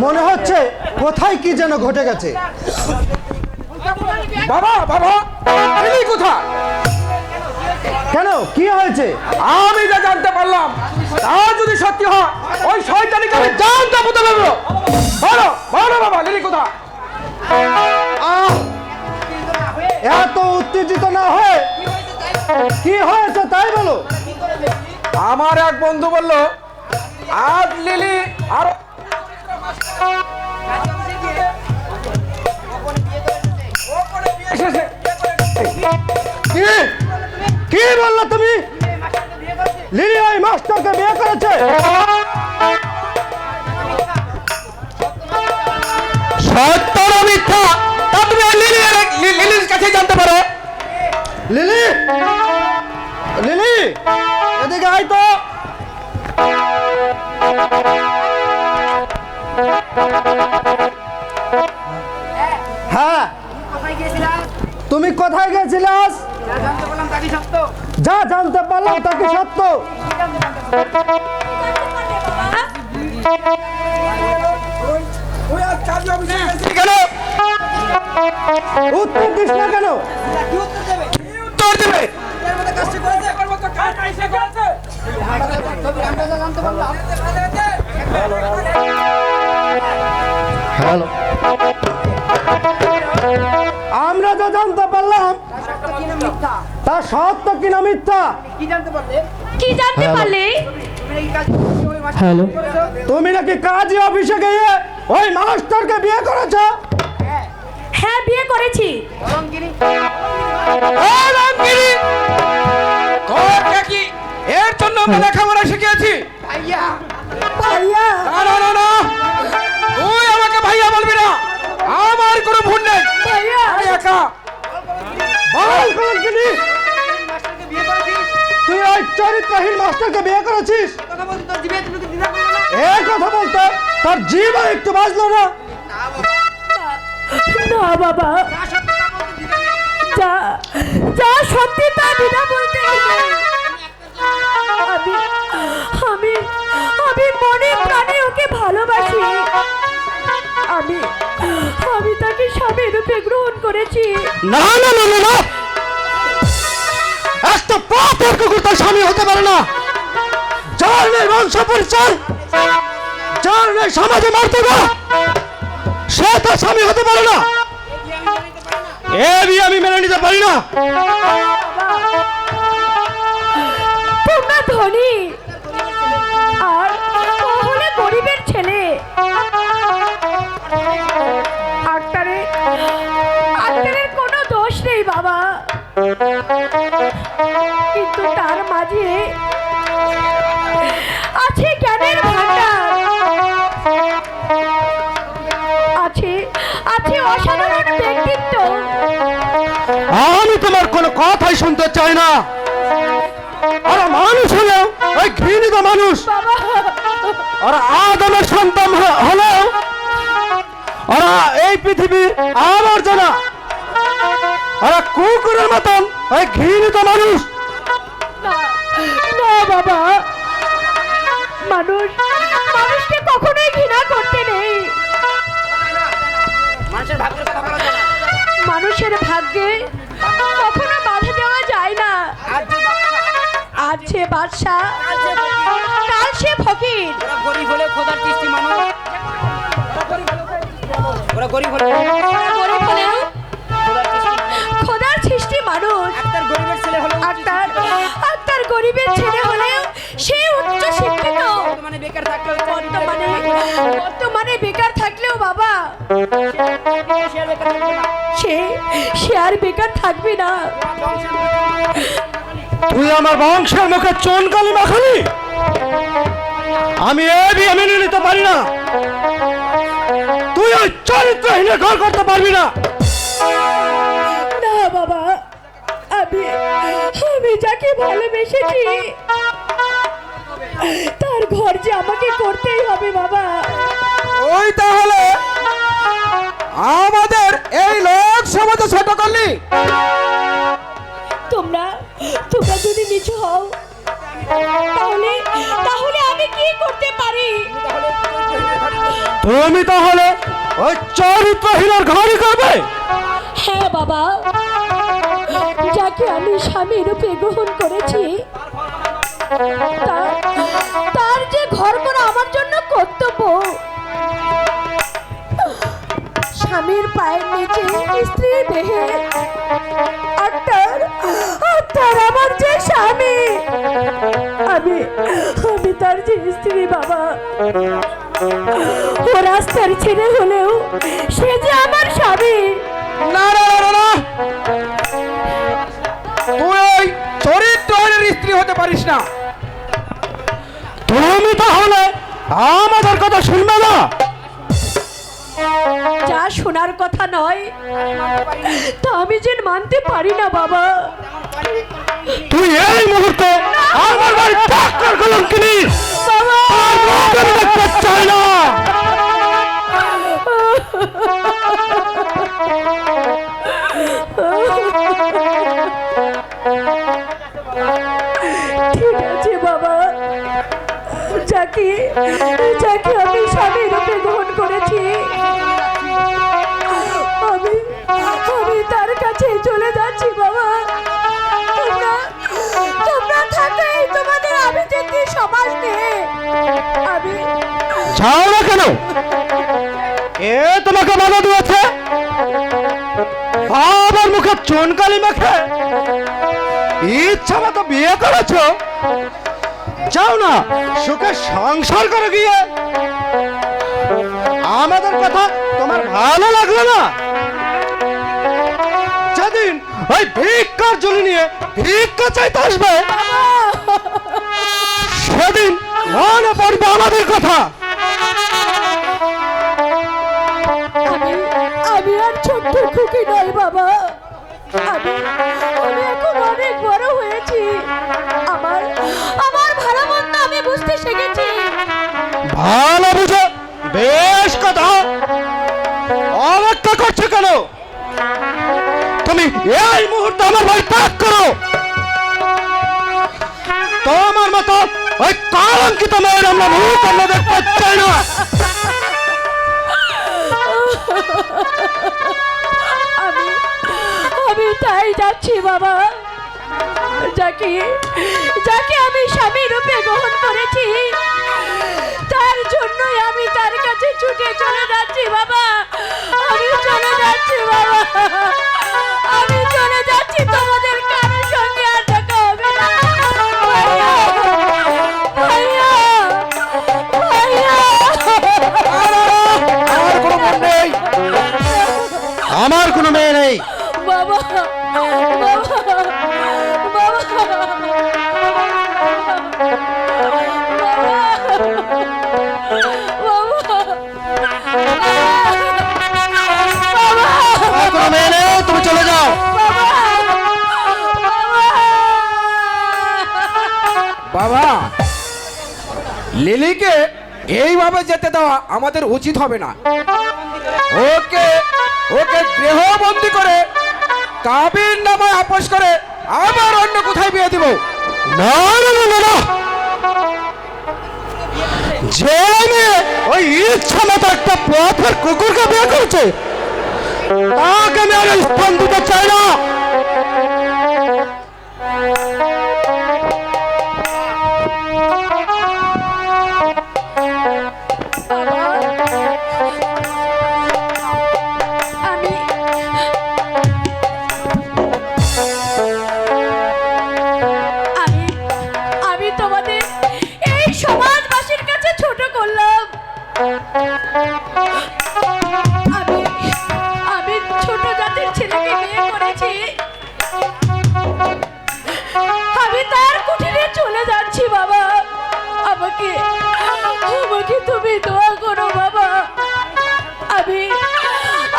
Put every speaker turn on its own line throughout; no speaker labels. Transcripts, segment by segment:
মনে হচ্ছে কোথায় কি যেন ঘটে গেছে।
বাবা বাবা লিলি কোথায়?
কেন, কি হয়েছে?
আমি যা জানতে পারলাম তা যদি সত্যি হয় ওই শয়তানিকে আমি জানতে পুঁতে দেবো। বলো বলো বাবা লিলি কোথায়?
এত উত্তেজিত না হয়ে কি হয়েছে তাই বলো।
আমার এক বন্ধু বলল আজ লিলি আর
কি কি বললো তুমি? লিলি ওই মাস্টারকে বিয়ে করেছে?
সত্য না মিথ্যা তা তুমি লিলির কাছে জানতে পারো।
লিলি, লিলি এদিকে আয় তো। হ্যাঁ, তুমি কোথায় গেছিলাস? যা জানতে পারলাম তা কি সত্য?
কেন
উত্তর দিস না কেন?
উত্তর দেবে?
হ্যালো, আমরা যা জানতে পারলাম তা সত্য কিনা মিথ্যা?
কি জানতে পারলে?
হ্যালো, তুমি নাকি কাজী অফিসে গিয়ে ওই মাস্টারকে বিয়ে করেছ?
হ্যাঁ, বিয়ে করেছি।
এর জন্য আমরা লেখাপড়া শিখিয়েছি।
ভাইয়া,
না না না না, তুই আমাকে ভাইয়া বলবি না, আমার কোনো ভুল নেই। আমি একা।
বল কলঙ্কিনী, তুই ওই চরিত্রহীন মাস্টারকে বিয়ে করেছিস? এই কথা বলতে তার জীব একটু বাঁচলো না?
না বাবা, যা যা সত্যি তা বিনা বলতে আমি আমি আমি মনে প্রাণে ওকে ভালোবাসি। আমি আমি তাকে স্বামী রূপে গ্রহণ করেছি।
না না না না না, একটা পাপের কুকুর তার স্বামী হতে পারে না। যার নেই বংশ পরিচয়, যার নেই সমাজে মর্যাদা, সে তার স্বামী হতে পারে না। এ বিয়ে আমি মেনে নিতে পারি না।
তোমরা ধনী আর ও হলে গরিবের ছেলে। আক্তারের কোনো দোষ নেই বাবা, কিন্তু তার মাঝে আছে জ্ঞানের ভান্ডার, আছে আছে অসাধারণ ব্যক্তিত্ব।
আমি তোমার কোনো কথাই শুনতে চাই না। ওরা মানুষ হলেও, ওই ঘৃণিত মানুষ,
বাবা,
ওরা আদমের সন্তান হলেও ওরা এই পৃথিবীর আবর্জনা। ওরা কুকুরের মতন ওই ঘৃণিত মানুষ।
না না বাবা, মানুষকে কখনোই ঘৃণা করতে নেই। মানুষের ভাগ্যে কখনো বাধা দেওয়া যায় না। আজ সে বাদশা, কাল সে ফকির।
গরিব হলে খোদার সৃষ্টি মানুষ, ওরা গরিব হলে
গরিব হলেও খোদার সৃষ্টি মানুষ।
তার গরিবের ছেলে হলো
আর তার গরিবের ছেলে হলেও সে উচ্চ শিক্ষিত।
মানে বেকার থাকলেও
বর্তমানে বেকার থাকলেও বাবা সে আর বেকার থাকবে না।
তুই আমার বংশের মুখে চুনকালি মাখালি? আমি এ বিয়ে মেনে নিতে পারি না। তুই ওই চরিত্রহীনের ঘর করতে পারবি না।
না বাবা, আমি যাকে ভালোবেসেছি তার ঘর যে আমাকে করতেই হবে বাবা।
ওই তাহলে আমাদের এই লোক সমাজে ছোট করলি?
তোমরা যদি নিচু হও তাহলে আমি কি করতে পারি?
তুমি তাহলে ওই চরিত্রহীনের ঘরই করবে?
হ্যাঁ বাবা, যাকে আমি স্বামী রূপে গ্রহণ করেছি তার যে ঘর করা আমার জন্য কর্তব্য। স্বামীর পায়ের নিচে স্ত্রী দেহে আর তার আমার যে স্বামী, আমি তার যে স্ত্রী বাবা। ও রাস্তার ছেলে হলেও সে যে আমার স্বামী।
না না না না, তুই ওই চরিত্রহীনের স্ত্রী হতে পারিস না।
তুমি তাহলে আমাদের কথা শুনবে না?
যা শোনার কথা নয় তা আমি যে মানতে পারি না বাবা।
তুই এই মুহূর্তে আমার বাড়ি ত্যাগ কর কলঙ্কিনী।
বাবা,
আর মুখ আমি দেখতে চাই না।
ঠিক আছে বাবা, যাকে আমি স্বামী রূপে গ্রহণ করেছি আমি তার কাছে চলে যাচ্ছি বাবা। তোমরা থাকো এই তোমাদের আমি যেতে সমাজ নিয়ে। আমি
যাও না কেন? এ তোমাকে বাধা দিয়েছে? বাবার মুখে চুনকালি মেখে ইচ্ছা মতো বিয়ে করেছো? যাও না, সুখে সংসার করে গিয়ে। আমাদের কথা তোমার ভালো লাগলো না? যেদিন ওই ভিক্ষার ঝুলি নিয়ে ভিক্ষা চাইতে আসবে সেদিন মনে পড়বে আমাদের কথা।
আমি আর ছোট্ট খুকি নই বাবা। আমি এখন অনেক বড় হয়েছি। আমার ভালো মন্দ আমি বুঝতে শিখেছি।
ভালো বুঝো, বেশ কথা। অপেক্ষা করছো কেন? তুমি এই মুহূর্তে আমার বাড়ি ত্যাগ করো। তোমার মতো ওই কলঙ্কিত মেয়ের আমরা মুখ আমরা দেখতে চাই না।
আমি তাই যাচ্ছি বাবা। যাকে আমি স্বামী রূপে গ্রহণ করেছি তার জন্যই আমি তার কাছে ছুটে চলে যাচ্ছি বাবা। আমি চলে যাচ্ছি বাবা, আমি চলে যাচ্ছি। তোমাদের কারোর সঙ্গে আর দেখা হবে না। ভাইয়া, ভাইয়া, ভাইয়া।
আমার কোনো মন নেই।
আমার কোনো মেয়ে নেই।
বাবা, বাবা,
আমার কোনো মেয়ে নেই, তুমি চলে যাও।
বাবা, লিলিকে এইভাবে যেতে দেওয়া আমাদের উচিত হবে না। ওকে গৃহবন্দী করে কাবিন নামায় আপোষ করে আবার অন্য কোথায় বিয়ে দিব।
না না না না না। যে মেয়ে ওই ইচ্ছা মতো একটা পথের কুকুরকে বিয়ে করছে তাকে আমি আর স্থান দিতে চাই না।
আমি তোমাদের এই সমাজবাসীর কাছে ছোট করলাম। আমি ছোট জাতির ছেলেকে বিয়ে করেছি। আমি তার কুঠিরে চলে যাচ্ছি বাবা। আমাকে তুমি দোয়া করো বাবা।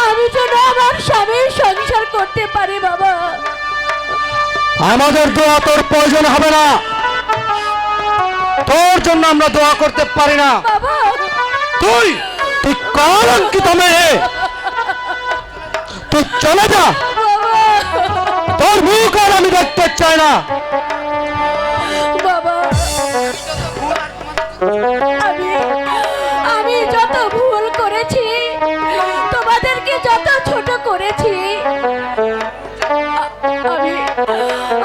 আমি যেন আমার স্বামীর সংসার করতে পারি বাবা।
আমাদের দোয়া তোর প্রয়োজন হবে না। তোর জন্য আমরা দোয়া করতে পারি না।
বাবা,
তুই কলঙ্কিত মেয়ে, তুই চলে যা। তোর মুখ আর আমি দেখতে চাই না।
বাবা, আমি করেছি, আমি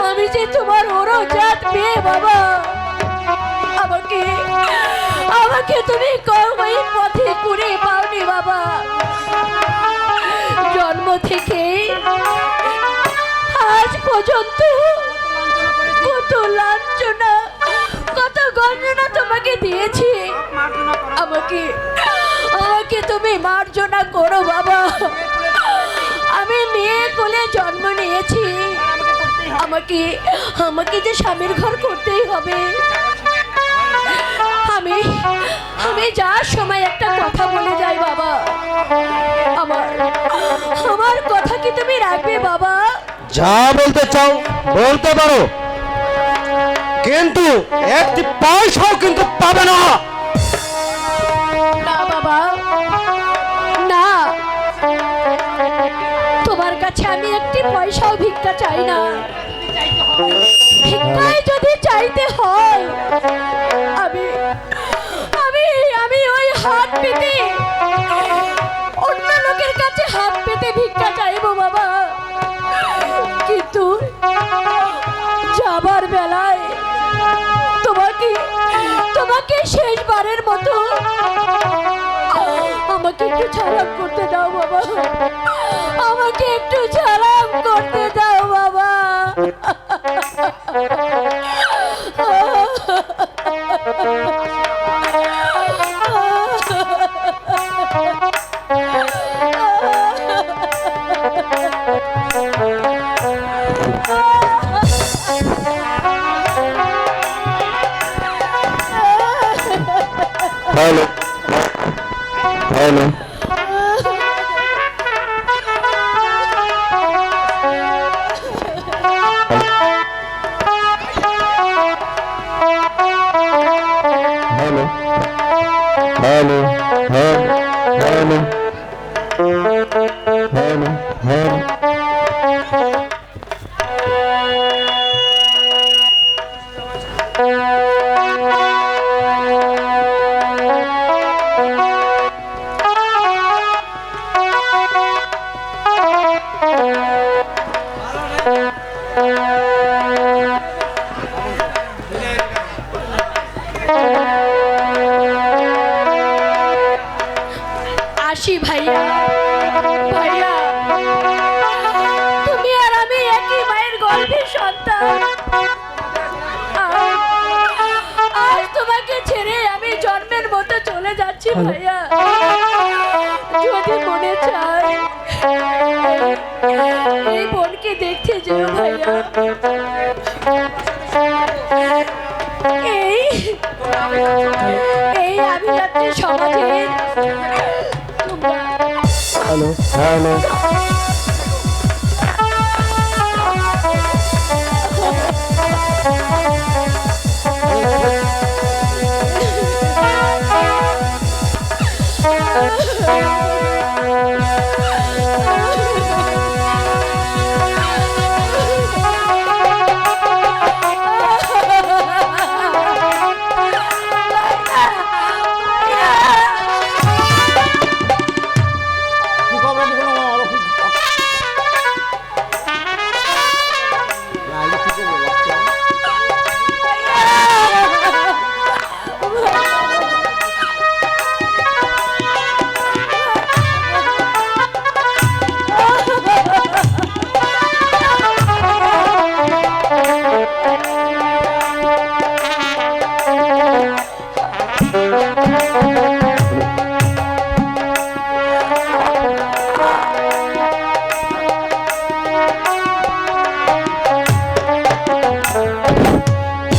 আমি যে তোমার ওরজাত মেয়ে বাবা, আমাকে আমাকে তুমি কর্মই পথে কুড়ে পাওনি বাবা। জন্ম থেকে আজ পর্যন্ত কত লাঞ্ছনা, কত গঞ্জনা তোমাকে দিয়েছি, আমাকে আমাকে তুমি মার্জনা করো বাবা। আমি মেয়ে কোলে জন্ম নিয়েছি, আমাকে আমাকে যে স্বামীর ঘর করতেই হবে। আমি আমি যার সময় একটা কথা বলে যাই বাবা, আমার আমার কথা কি তুমি রাখবে বাবা?
যা বলতে চাও বলতে পারো, কিন্তু একটি পয়সাও কিন্তু পাবে না।
না বাবা, না, তোমার কাছে আমি একটি পয়সাও ভিক্ষা চাই না। ভিক্ষায় যদি চাইতে হয়, আমি আমি আমি ওই হাত পেতে অন্য লোকের কাছে হাত পেতে ভিক্ষা চাইবো বাবা। কিন্তু যাবার বেলায় তোমাকে তোমাকে শেষবারের মতো আমাকে একটু সালাম করতে দাও বাবা, আমাকে একটু সালাম করতে দাও বাবা।
Hello hello hello hello hello hello hello
আসি ভাইয়া, ভাইয়া, তুমি আর আমি একই মায়ের গর্ভের সন্তান। আজ তোমাকে ছেড়ে আমি জন্মের মতো চলে যাচ্ছি ভাইয়া। যদি মনে চায় এই বোনকে দেখতে যেও ভাইয়া। এই এই আভিজাত্য সমাজের
হ্যালো হ্যালো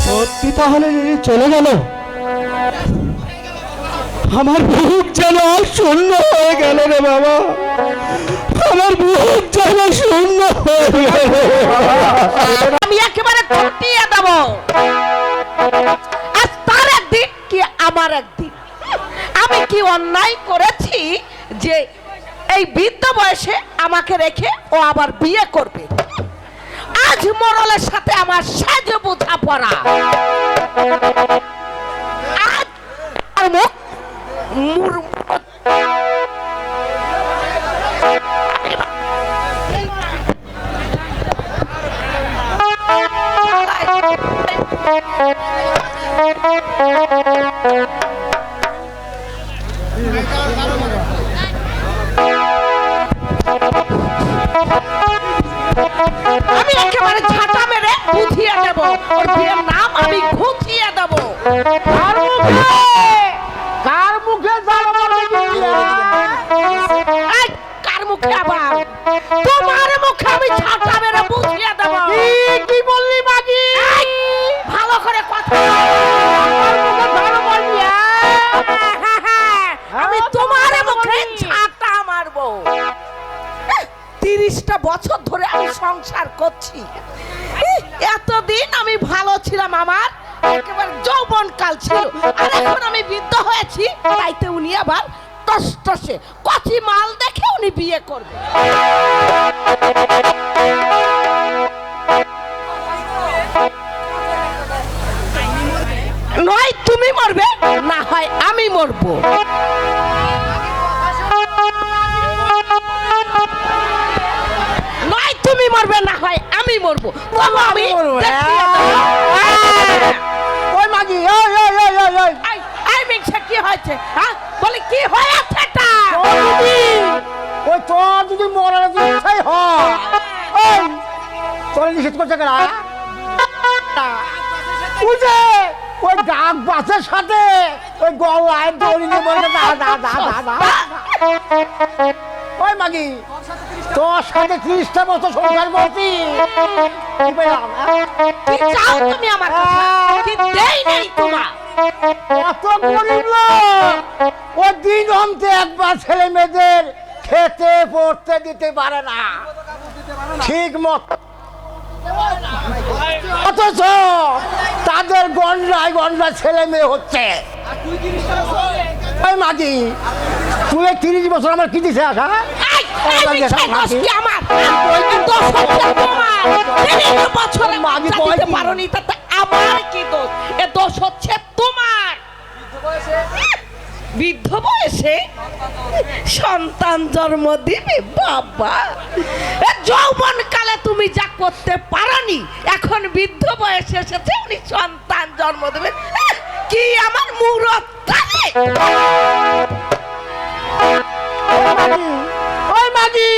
সত্যি তাহলে রিনি চলে গেল? আমার বুক যেন শূন্য হয়ে গেল রে বাবা, আমার বুক যেন শূন্য হয়ে গেল।
আমি একেবারে ঘটিয়ে দেব। আজ তার একদিন কি আমার একদিন। আমি কি অন্যায় করেছি যে এই বৃদ্ধ বয়সে আমাকে রেখে ও আবার বিয়ে করবে? আজ মরলের সাথে আমার সাজে বোঝাপড়া। আজ আর আমি একেবারে ঝাঁটা মেরে বুঝিয়ে দেব, ওর বিয়ের নাম আমি ঘুচিয়ে দেব।
কার মুখে জানো
এই, কার মুখে আবার? তোমার মুখে আমি ঝাঁটা মেরে বুঝিয়ে দেব।
কি বললি মাগি?
এই, ভালো করে কথা আমি তোমার মুখে ঝাঁটা মারবো। 30টা বছর ধরে আমি সংসার করছি, এতদিন আমি ভালো ছিলাম, আমার একেবারে যৌবন কাল ছিল, আর এখন আমি বৃদ্ধ হয়েছি, তাইতে উনি আবার টসটসে কচি মাল দেখে উনি বিয়ে করবে। নয় তুমি মরবে, না হয় আমি মরবো। নয় তুমি মরবে, না হয় আমি মরবো। তবু আমি দেখিয়ে দেবো।
ওই মাগি, ওই ওই ওই ওই ওই
এই মিংসে কি হয়েছে? হ্যাঁ, বলি কি হয়েছে এটা?
ওই তোর যদি মরার ইচ্ছাই হয়, ওই তোর নিষেধ করছে কেনা? বুঝে ওই ডাক বাসের সাথে ওই গলায় দড়ি নিয়ে বলছে না না না না না। ওই মাগি, তোর সাথে 30টা বছর সংসার করছি, কি পেলাম?
কি চাও তুমি আমার কাছে? কি দেই নেই তোমার?
কত গরিব লোক, ও দিন অন্তে একবার ছেলে মেয়েদের খেতে পড়তে দিতে পারে না ঠিক মত, অথচ তাদের গন্ডায় গন্ডায় ছেলে মেয়ে হচ্ছে। ওই মাগি, তুই 30 বছর আমার কি দিছে আশা?
এই, এই মিংসে দোষ কি আমার? ওই দোষ হচ্ছে তোমার। 30 বছরে
মাগি
বাচ্চা
কয়
দিতে
কি?
পারোনি, তাতে আমার কি দোষ? এ দোষ হচ্ছে তোমার। বৃদ্ধ বয়সে সন্তান জন্ম দিবে বাবা, এ যৌবন কালে তুমি যা করতে পারোনি, এখন বৃদ্ধ বয়সে এসেছে উনি সন্তান জন্ম দেবে। কি আমার মুরত তালে?
ওই মাগি,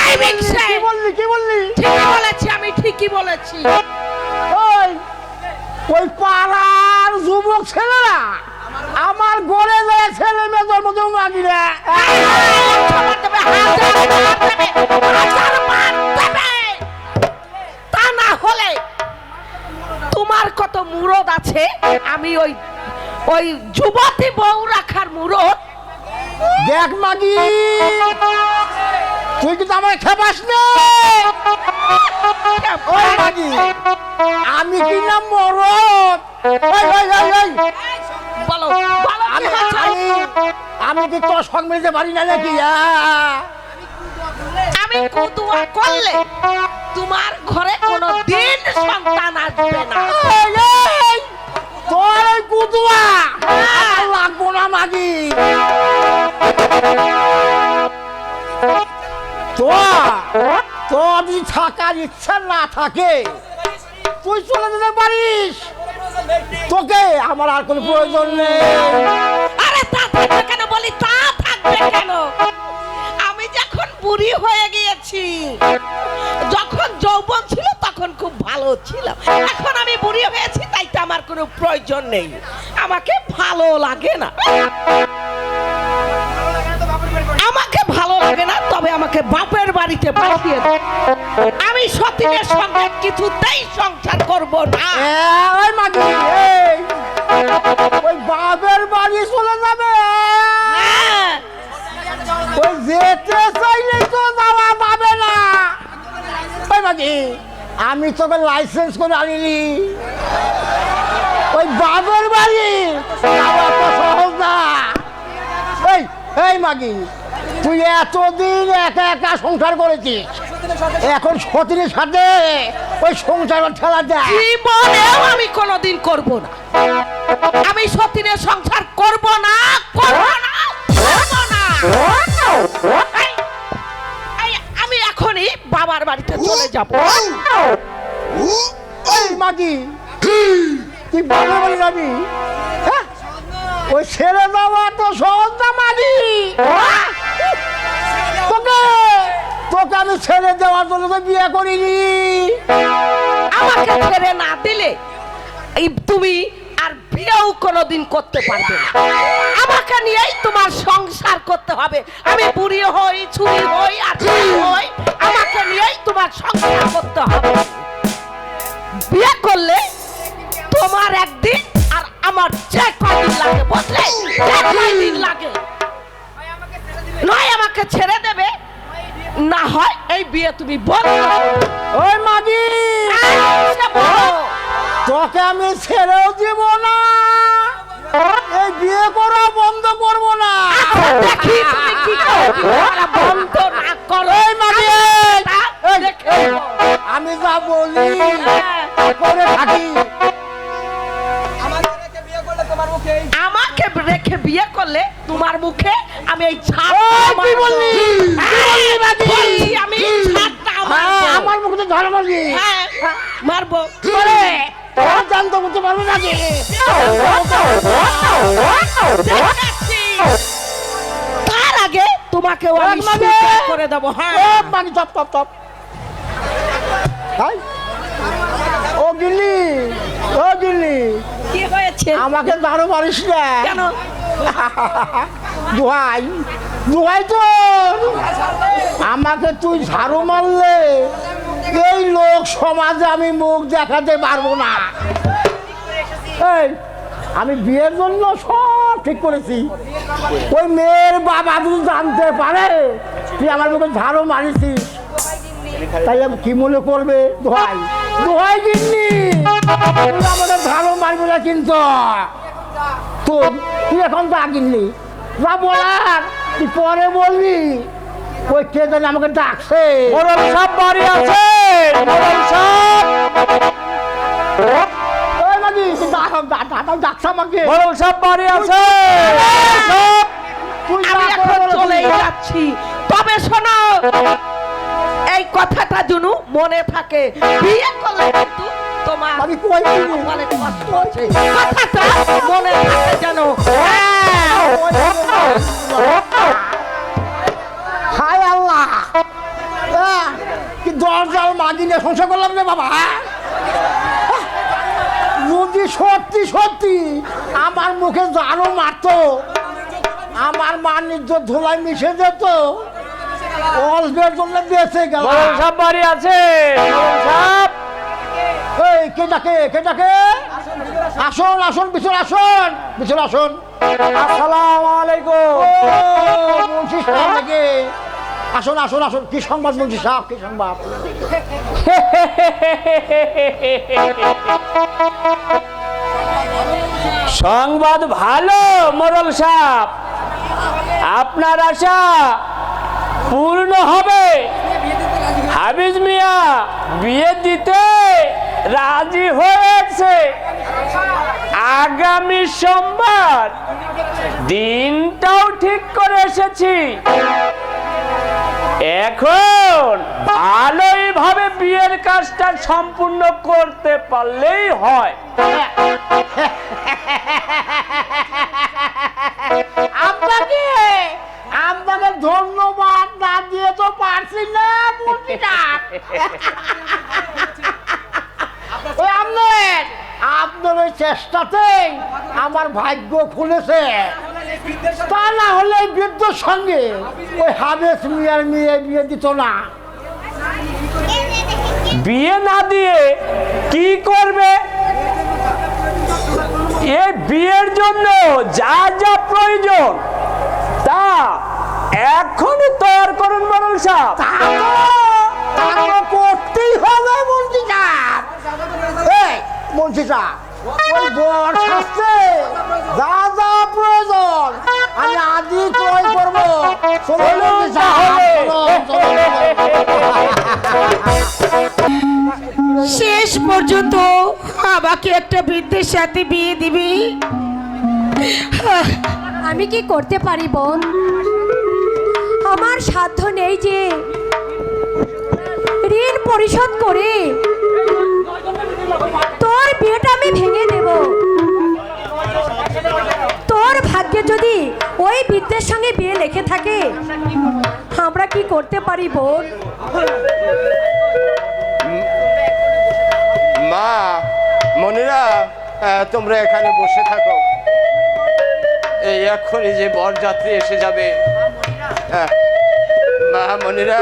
এই মিংসে,
কি বললি কি বললি?
ঠিকই বলেছি, আমি ঠিকই বলেছি।
ওই ওই পাড়ার যুবক ছেলেরা আমার গড়ে যায় ছেলে মেয়ে জন্ম দেবো মাগি রে।
তা না হলে তোমার কত মুরদ আছে, আমি ওই ওই যুবতী বউ রাখার মুরদ।
দেখ মাগি, তুই কিন্তু আমার খেপাস না। ওই মাগি, আমি কি না মরদ? ওই ওই ওই ওই,
বলো বলো কি
আমি
হয়েছে?
আমি কি তোর সঙ্গ মিলতে পারি না নাকি?
আমি কুদুয়া করলে তোমার ঘরে কোনো দিন সন্তান আসবে না।
এই, এই, তোর ওই কুতুয়া আর লাগবো না মাগি। তোর যদি থাকার ইচ্ছা না থাকে তুই চলে যেতে পারিস, তোকে আমার আর কোনো প্রয়োজন নেই।
আরে তা থাকবে কেন বলি, তা থাকবে কেন? আমি যখন বুড়ি হয়ে গিয়েছি, যখন যৌবন ছিল তখন খুব ভালো ছিলাম, এখন আমি বুড়ি হয়েছি, তাই তো আমার কোনো প্রয়োজন নেই, আমাকে ভালো লাগে না। আমাকে ভালো লাগে না, তবে আমাকে বাপের বাড়িতে পাঠিয়ে দাও। আমি সতীনের সঙ্গে কিছুতেই সংসার করব না।
ওই মাগি, এই, ওই বাপের বাড়ি চলে যাবে?
হ্যাঁ,
ওই যেতে চাইলে তো যাওয়া পাবে না। ওই মাগি, আমি তোকে লাইসেন্স করে আনিনি, ওই বাপের বাড়ি যাওয়া তো সহজ না। এই এই মাগি, তুই এতদিন একা একা সংসার করেছিস, এখন সতীনের সাথে ওই সংসার ঠেলা দেয়।
জীবনেও আমি কোনোদিন করব না, আমি সতীনের সংসার করব না, করব না, করব না। এই, এই, আমি এখনই বাবার বাড়িতে চলে যাব।
এই মাগি, তুই পাগল বলি যাবি? হ্যাঁ? ওই ছেড়ে দেওয়া তো সহজ না মানি। তোকে তোকে আমি ছেড়ে দেওয়ার জন্য তো বিয়ে করিনি।
আমাকে ছেড়ে না দিলে এই তুমি আর বিয়েও কোনোদিন করতে পারবে না। আমাকে নিয়েই তোমার সংসার করতে হবে। আমি বুড়ি হই, ছুরি হই আর যাই হই, আমাকে নিয়েই তোমার সংসার করতে হবে। বিয়ে করলে তোমার একদিন আর আমার যে কয়দিন লাগে, বুঝলে? যে কয়দিন লাগে, নয় আমাকে ছেড়ে দেবে, না হয় এই বিয়ে তুমি বন্ধ করো।
ওই মাগি,
আচ্ছা, বলো।
তোকে আমি ছেড়েও দিব না, এই বিয়ে করা বন্ধ করবো না।
দেখি তুমি কি করো, কি করো, বন্ধ না করো।
এই মাগি, এই,
দেখে
এই, আমি যা বলি তা করে থাকি।
আমাকে রেখে বিয়ে করলে তোমার মুখে আমি এই ছাড়
কি বললি? কি বললি মাগি?
বলছি আমি ছাড়টা
হ্যাঁ, আমার মুখে তো ঝাড় মারবি।
হ্যাঁ মারবো।
তোর জানতে বুঝতে পারবো না কি?
দেখাচ্ছি। তার আগে তোমাকেও আমি
মাগি!
স্বীকার করে দেবো। হ্যাঁ
ও মাগি, চপ চপ চপ। হাই। ও গিল্লি, ও গিল্লি,
কি হয়েছে?
আমাকে ঝাড়ু মারিস না।
কেন?
দোহাই, দোহাই তোর। আমাকে তুই ঝাড়ু মারলে এই লোক সমাজে আমি মুখ দেখাতে পারবো না। এই, আমি বিয়ের জন্য সব ঠিক করেছি। ওই মেয়ের বাবা যদি জানতে পারে তুই আমার মুখে ঝাড়ু মারিছিস, তাই আমি কি মনে করবে? দোহাই, দোহাই গিন্নি, তুই আমাদের ঝাড়ু মারবি না কিন্তু। তুই এখন তো আগিনলি, যা বলার তুই পরে বলবি। ওই কে জানি আমাকে ডাকছে। মোড়ল সাহেব বাড়ি আছে, মোড়ল সাহেব। ওই মাগি, তুই ডাকছ আমাকে। মোড়ল সাহেব বাড়ি আছে।
আমি এখন চলেই যাচ্ছি। তবে শোনো, এই কথাটা যেন মনে থাকে, বিয়ে করলে কিন্তু তোমার
মাগি কই গেলি?
অনেক কষ্ট আছে। কথাটা মনে থাকে যেন।
হায় আল্লাহ, কি দরজাল মাগি নিয়ে সংসার করলাম রে বাবা। যদি সত্যি সত্যি আমার মুখে জানো মারতো, আমার বাণিজ্য ধুলাই মিশে যেত, অল্পের জন্য বেঁচে গেল।
সব বাড়ি আছে।
এই কে ডাকে, কে ডাকে? আসুন আসুন, পিছনে আসুন, পিছনে আসুন।
আসসালামু আলাইকুম।
ও মুন্সি সাহেব নাকি? আসুন আসুন আসুন, কি সংবাদ মুন্সি সাহেব, কি সংবাদ?
সংবাদ ভালো মোড়ল সাহেব, আপনার আশা পূর্ণ হবে। হাফিজ মিয়া বিয়ে দিতে রাজি হয়েছে। আগামী সোমবার দিনটাও ঠিক করে এসেছি। এখন ভালোইভাবে বিয়ের কাজটা সম্পূর্ণ করতে পারলেই হয়।
আপনাকে আপনাকে ধন্যবাদ না দিয়ে তো পারছি না মুন্সিটা। ওই আপনার ওই চেষ্টাতেই আমার ভাগ্য খুলেছে। তা না হলে এই বৃদ্ধর সঙ্গে ওই হাফেজ মিয়ার মেয়ে বিয়ে দিত না।
বিয়ে না দিয়ে কি করবে? এই বিয়ের জন্য যা যা প্রয়োজন তা এখনই তৈরি করুন মোড়ল সাহেব।
তা তো করতেই হবে মুন্সি সাহেব। এই মুন্সি সাহেব, ওই বর শাস্তে যা যা প্রয়োজন আমি আজই ক্রয় করবো। চলুন মুন্সি সাহেব,
শেষ পর্যন্ত আমাকে একটা বৃদ্ধের সাথে বিয়ে দিবি? আমি কি করতে পারি বোন? আমার সাধ্য নেই যে ঋণ পরিশোধ করে তোর বিয়েটা আমি ভেঙে দেব। তোর ভাগ্যে যদি ওই বিদ্যের সঙ্গে বিয়ে লেখে থাকে, আমরা কি করতে পারি বোন?
মা, মনিরা, তোমরা এখানে বসে থাকো। এই এক্ষুনি যে বরযাত্রী এসে যাবে। মা, মনিরা,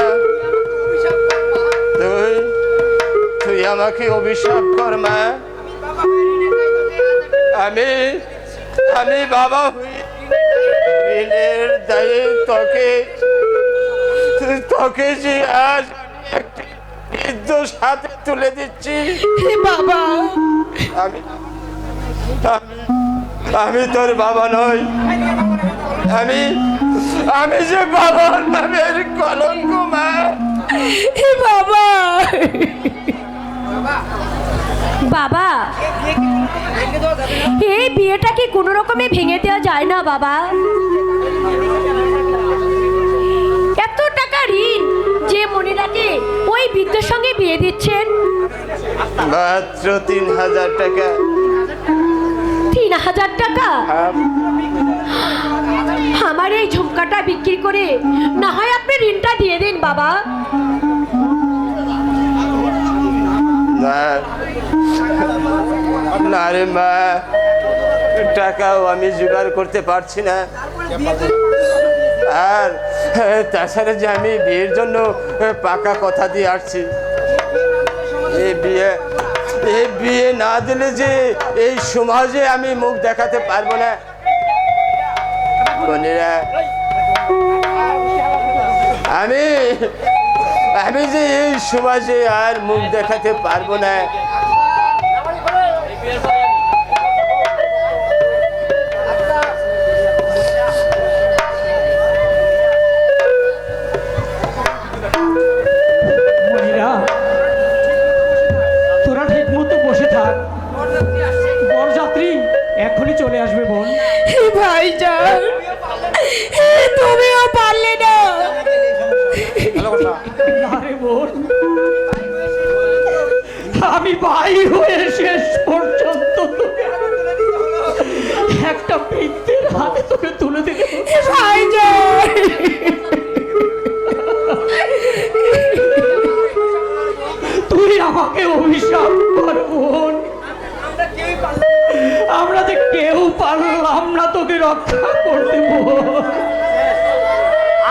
তুই আমাকে অভিশাপ কর মা। আমি বাবা হই, ঋণের দায়ে তোকে যে আজ একটি নির্দোষ হাতে তুলে দিচ্ছি।
বাবা,
আমি তোর বাবা নই। আমি যে বাবার নামের কলঙ্ক মা।
বাবা,
বাবা, এই বিয়েটা কি কোনো রকমে ভেঙে দেওয়া যায় না বাবা? এত টাকা ঋণ যে মনিরাকে ওই বিদ্যের সঙ্গে বিয়ে দিচ্ছেন,
মাত্র 3000 টাকা।
3000 টাকা? আমার এই ঝুমকাটা বিক্রি করে না হয় আপনি ঋণটা দিয়ে দিন বাবা।
না রে মা, টাকাও আমি জোগাড় করতে পারছি না। আর তাছাড়া যে আমি বিয়ের জন্য পাকা কথা দিয়ে আসছি, এই বিয়ে না দিলে যে এই সমাজে আমি মুখ দেখাতে পারবো না। বোনেরা, আমি যে এই সমাজে আর মুখ দেখাতে পারবো না।
তোরা ঠিক মতো বসে থাক, বরযাত্রী এখনই চলে আসবে বোন।
ভাইজান, তুমিও পারলে না।
না রে বোন, আমি ভাই হয়ে শেষ পর্যন্ত তোকে একটা বৃদ্ধের হাতে তোকে তুলে দিতে।
ভাইজান,
তুই আমাকে অভিশাপ কর বোন, আমরা যে কেউ পারলাম না তোকে রক্ষা করতে বোন।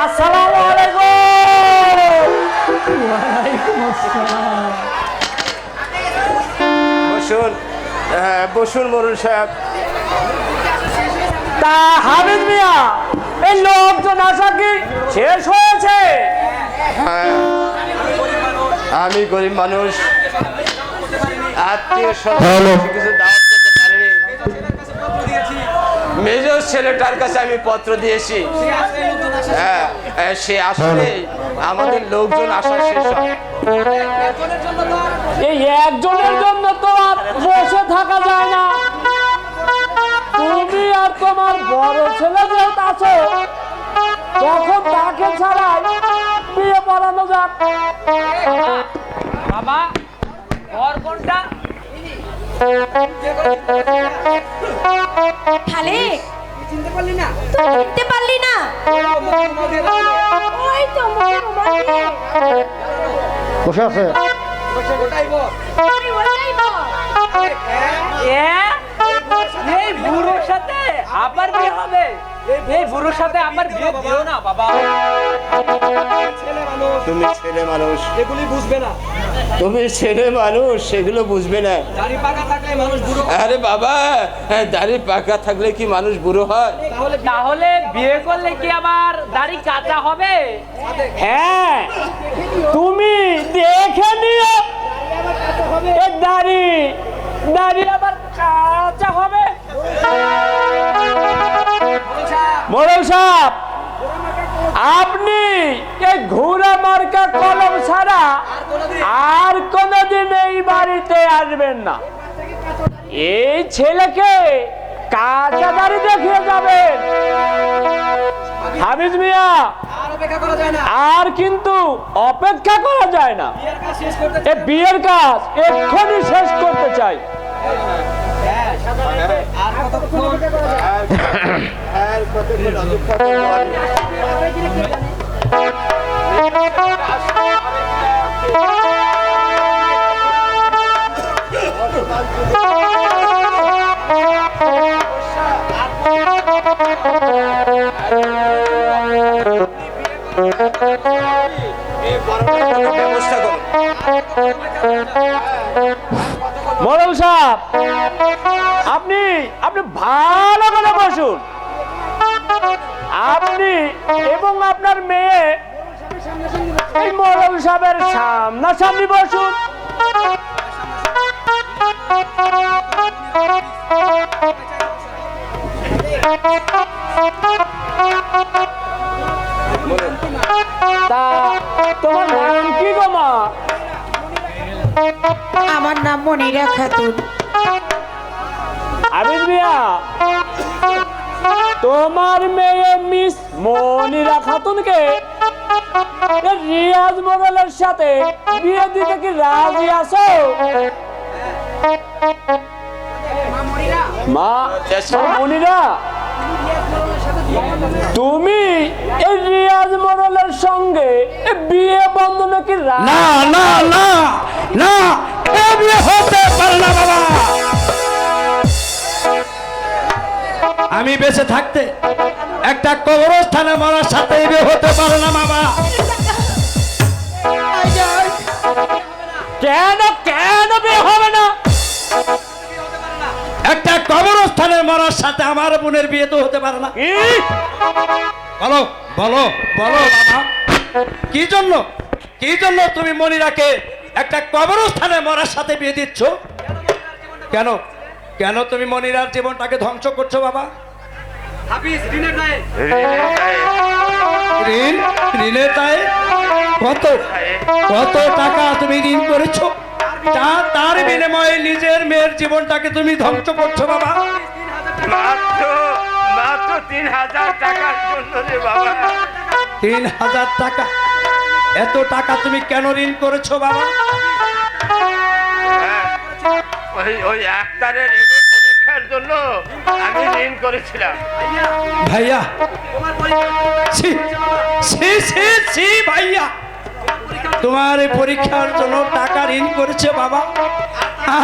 আসসালামু আলাইকুম।
ওয়ালাইকুম আসসালাম।
বসুন, বসুন মোরল সাহেব।
তা হামিদ মিয়া, এই লোকজন আসা কি শেষ হয়েছে?
হ্যাঁ, আমি গরিব মানুষ, আত্মীয় স্বজন কিছু দাওয়াত করতে পারিনি। মেজর ছেলেটার কাছে আমি পত্র দিয়েছি। হ্যাঁ, সে আসলে আমাদের লোকজন আসা শেষ হয়।
এই একজনের জন্য তো আর বসে থাকা যায় না। তুমি আর তোমার বড় ছেলে যেহেতু আছো, তখন তাকে ছাড়াই বিয়ে পড়ানো যাক। বাবা, বর কোনটা?
খালে
চিনতে পারলি না?
চিনতে পারলি না? ওই তো
বসে আছে।
ওটাই বল।
ওটাই বল।
এই বুড়োর সাথে আবার বিয়ে হবে? এই বুড়োর সাথে আবার বিয়ে দিও না বাবা।
ছেলে মানুষ,
তুমি ছেলে মানুষ,
এগুলি বুঝবে না।
তুমি ছেলে মানুষ, সেগুলো বুঝবে না।
দাড়ি পাকা থাকলে মানুষ বুড়ো।
আরে বাবা, দাড়ি পাকা থাকলে কি মানুষ বুড়ো হয়?
তাহলে বিয়ে করলে কি আবার দাড়ি কাঁচা হবে? হ্যাঁ, তুমি দেখে নিও। এই দাড়ি আবার কাঁচা হবে? মোড়ল সাহেব, আপনি এই ঘোড়া মার্কা কলম ছাড়া আর কোনদিন এই বাড়িতে আসবেন না। এই ছেলেকে কাঁচা দাড়ি দেখিয়ে যাবেন। হামিদ মিয়া,
আর অপেক্ষা করা যায় না।
আর কিন্তু অপেক্ষা করা যায় না।
বিয়ের কাজ শেষ করতে
এ বিয়ের কাজ এক্ষুনি শেষ করতে চাই।
আর কতক্ষণ
ব্যবস্থা করো।
মোড়ল সাহেব, আপনি আপনি ভালো করে বসুন। আপনি এবং আপনার মেয়ে এই মোড়ল সাহেবের সামনাসামনি বসুন। তা তোমার নাম কি গো মা?
আমার নাম মনিরা খাতুন।
আবিদ মিয়া, তোমার মেয়ে মিস মনিরা খাতুনকে এই রিয়াজ মোড়লের সাথে বিয়ে দিতে কি রাজি আছো? মা মনিরা, তুমি এই রিয়াজ মোড়লের সঙ্গে এই বিয়ে বন্ধনে কি রাজি?
না না না না, এ বিয়ে হতে পারে না বাবা। আমি বেঁচে থাকতে একটা কবরস্থানে মরার সাথে এ বিয়ে হতে পারে না বাবা।
কেন কেন বিয়ে হবে না?
একটা কবরস্থানে মরার সাথে আমার বোনের বিয়ে তো হতে পারে না।
কি?
বলো বলো বলো বাবা, কি জন্য তুমি মনিরাকে একটা কবরস্থানে মরার সাথে বিয়ে দিচ্ছ? কেন কেন তুমি মনিরার জীবনটাকে ধ্বংস করছো বাবা?
হাফিজ ঋণের দায়ে
ঋণের দায়ে? কত কত টাকা তুমি ঋণ করেছো? তার বিনিময়ে নিজের মেয়ের জীবনটাকে তুমি ধ্বংস করছো বাবা।
মাত্র 3,000 টাকার জন্য রে বাবা।
3,000 টাকা? এত টাকা তুমি কেন ঋণ করেছো বাবা?
হ্যাঁ, ওই আক্তারের এমএ পরীক্ষার জন্য আমি ঋণ করেছিলাম।
ভাইয়া,
তোমার পরীক্ষা
ছি ছি ছি ছি ভাইয়া, তোমার এই পরীক্ষার জন্য টাকা ঋণ করেছে বাবা,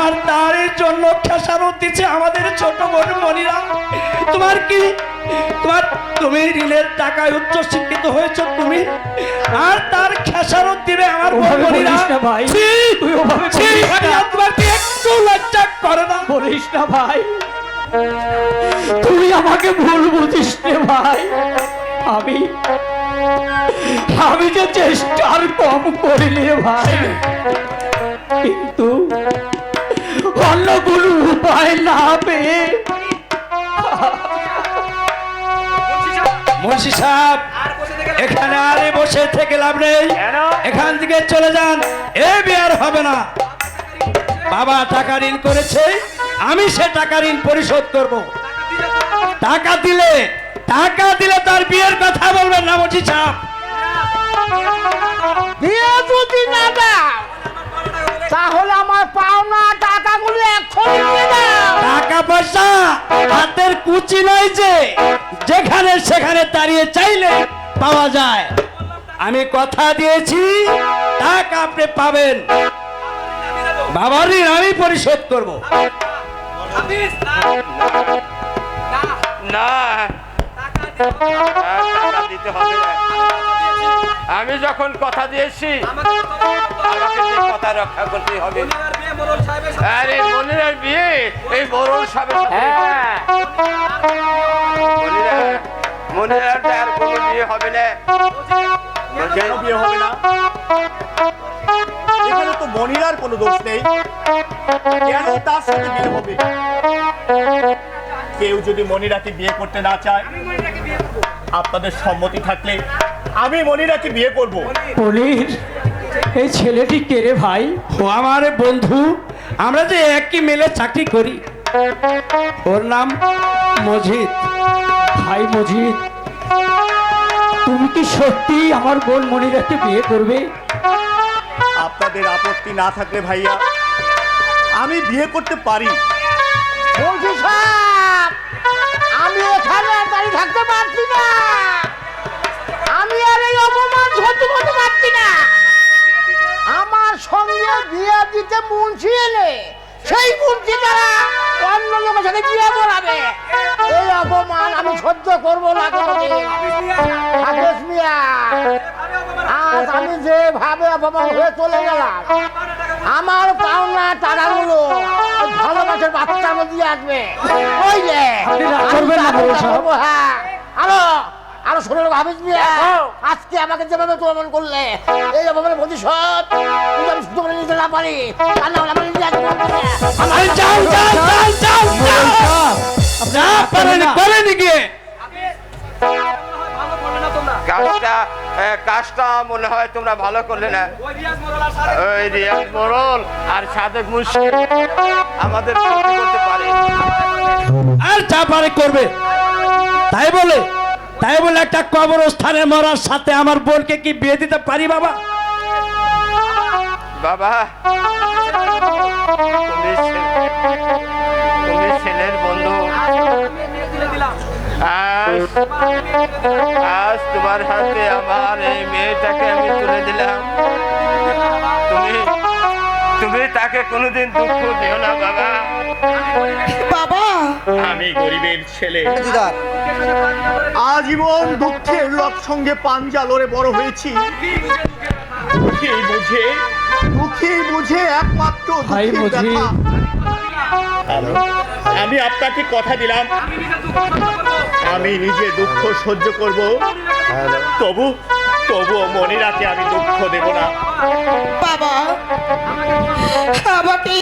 আর তার জন্য খেসারত দিচ্ছে আমাদের ছোট বোন মনিরা। তোমার কি তুমি ঋণের টাকায় উচ্চ শিক্ষিত হয়েছো তুমি, আর তার খেসারত দিবে আমার বোন
ওভাবে
মনিরা?
বলিস না ভাই,
ছি,
তুই ওভাবে
ছি
বলিস না।
ভাইয়া, তোমার কি একটু লজ্জা করে না?
বলিস না ভাই, তুই আমাকে ভুল বুঝিস রে ভাই। আমি যে চেষ্টার কম করিনি রে ভাই, কিন্তু অন্য কোনো উপায় না পেয়ে
মুন্সি সাহেব,
আর বসে থেকে
এখানে আর বসে থেকে লাভ নেই,
কেন?
এখান থেকে চলে যান, এ বিয়ে আর হবে না। বাবা টাকা ঋণ করেছে, আমি সে টাকা ঋণ পরিশোধ করব। টাকা দিলে তার বিয়ের কথা বলবেন না মুন্সি সাহেব।
বিয়ে যদি না দাও তাহলে আমার পাওনা টাকাগুলো এক্ষুনি দিয়ে দাও।
টাকা পয়সা হাতের কুচি নয় যে যেখানে সেখানে দাঁড়িয়ে চাইলে পাওয়া যায়। আমি কথা দিয়েছি, টাকা আপনি পাবেন, বাবার ঋণ আমি পরিশোধ করব।
হাফিজ
না, টাকা দিতে হবে না। আমি যখন কথা দিয়েছি আমাকে সেই কথা রক্ষা করতে হবে।
মনিরার বিয়ে মোড়ল সাহেবের সাথে।
আরে মনিরার বিয়ে এই মোড়ল সাহেবের সাথে।
হ্যাঁ,
মনিরার আর কোনো বিয়ে হবে না।
কেন বিয়ে হবে না? এখানে তো মনিরার কোনো দোষ নেই, কেন তার সাথে বিয়ে হবে? কেউ যদি মনিরাকে বিয়ে করতে না চায়, আপনাদের সম্মতি থাকলে আমি মনিরাকে বিয়ে করব।
পনির, এই ছেলেটি কে রে ভাই?
ও আমার বন্ধু, আমরা যে একই মেলে চাকরি করি, ওর নাম মজিদ।
ভাই মজিদ, তুমি কি সত্যি আমার বোন মনিরাকে বিয়ে করবে?
আপনাদের আপত্তি না থাকলে ভাইয়া আমি বিয়ে করতে পারি।
বলছি সাহেব, আমি এখানে আর দাঁড়িয়ে থাকতে পারছি না। আমি আর এই অপমান সহ্য করতে পারছি না। আমার সঙ্গে বিয়ে দিতে মুন্সি এলে সেই মুন্সি দ্বারা অন্য লোকের সাথে বিয়ে করাবে। এই অপমান আমি সহ্য করবো না কোনোদিন। হাফেজ মিয়া, আজ আমি যেভাবে অপমান হয়ে চলে গেলাম, আমার পাওনা টাকাগুলো ওই ভালোবাসার বাচ্চার মধ্যে আসবে। বুঝলে?
আপনি রাগ করবেন না বড় সাহেব।
হ্যাঁ, আরো শোনো হাফেজ মিয়া, আজকে আমাকে যেভাবে অপমান করলে, এই অপমানের প্রতিশোধ যদি আমি শুধু করে নিতে না পারি, তা না হলে আমার নিজে আসবে।
আরে যাও যাও যাও যাও যাও, আপনি পারেন গিয়ে
ভালো করলে না তোমরা।
কাজটা মনে হয় তোমরা ভালো করলে না।
ওই রিয়াজ মোড়ল আর সাদেক
ওই রিয়াজ মোড়ল আর সাদেক মুশকিল আমাদের ক্ষতি করতে পারে।
আর যা পারে করবে। তাই বলে একটা কবরস্থানে মরার সাথে আমার বোনকে কি বিয়ে দিতে পারি বাবা?
বাবা, তুমি ছেলের বন্ধু।
তুলে দিলাম।
আজ তোমার হাতে আমার এই মেয়েটাকে আমি তুলে দিলাম। তুমি তাকে কোনোদিন দুঃখ দিও না বাবা।
বাবা,
আমি গরিবের ছেলে, আজীবন দুঃখের লোক সঙ্গে পাঞ্জা লড়ে বড় হয়েছি। দুঃখে বুঝে একমাত্র
ভাই
দুঃখের
বুঝি।
ব্যথা। আমি আপনাকে কথা দিলাম, আমি নিজে দুঃখ সহ্য করব, তবুও মনিরাকে আমি দুঃখ দেব না।
বাবা, আমাকে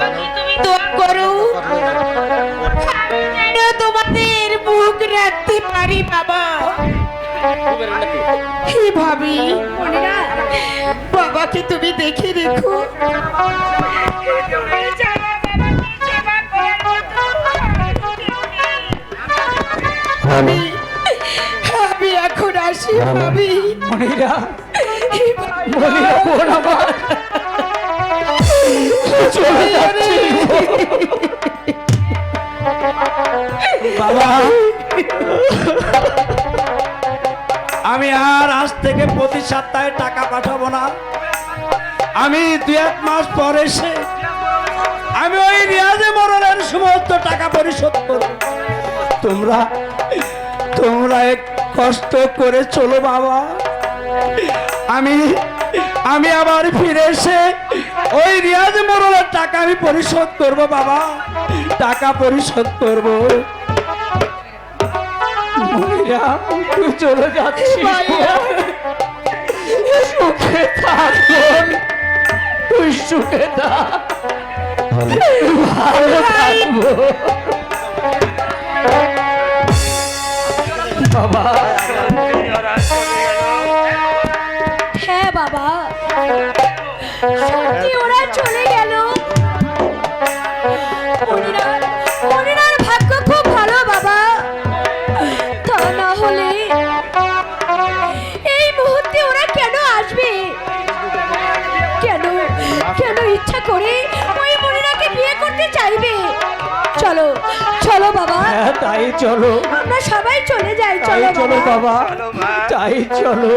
তুমি দোয়া করো, যেন তোমাদের মুখ রাখতে পারি বাবা। হে ভাবি, বাবাকে তুমি দেখে রেখো। তুমি ছাড়া বাবাকে সেবা করার মতো আমি এখন আসি ভাবি।
মনিরা, মনিরা বোন আমার চলে যাচ্ছি। বাবা, আমি আর আজ থেকে প্রতি সপ্তাহে টাকা পাঠাবো না। আমি 2-1 মাস পর এসে আমি ওই রিয়াজে মরণের সমস্ত টাকা পরিশোধ করব। তোমরা এক কষ্ট করে চলো বাবা। আমি আবার ফিরে এসে ওই রিয়াজ মরণের টাকা আমি পরিশোধ করব বাবা, টাকা পরিশোধ করব। মনিরা, তুই চলে যাচ্ছিস, সুখে থাকুন, তুই সুখে থাক, ভালো থাকবো বাবা।
হ্যাঁ বাবা, সত্যি ওরা চলে গেল। মনিরার ভাগ্য খুব ভালো বাবা। তা না হলে এই মুহূর্তে ওরা কেন আসবে? কেন ইচ্ছা করে ওই মনিরাকে বিয়ে করতে চাইবে? চলো চলো বাবা,
হ্যাঁ তাই চলো,
আমরা সবাই চলে যাই।
তাই
চলো
চলো
বাবা।
বাবা, তাই চলো।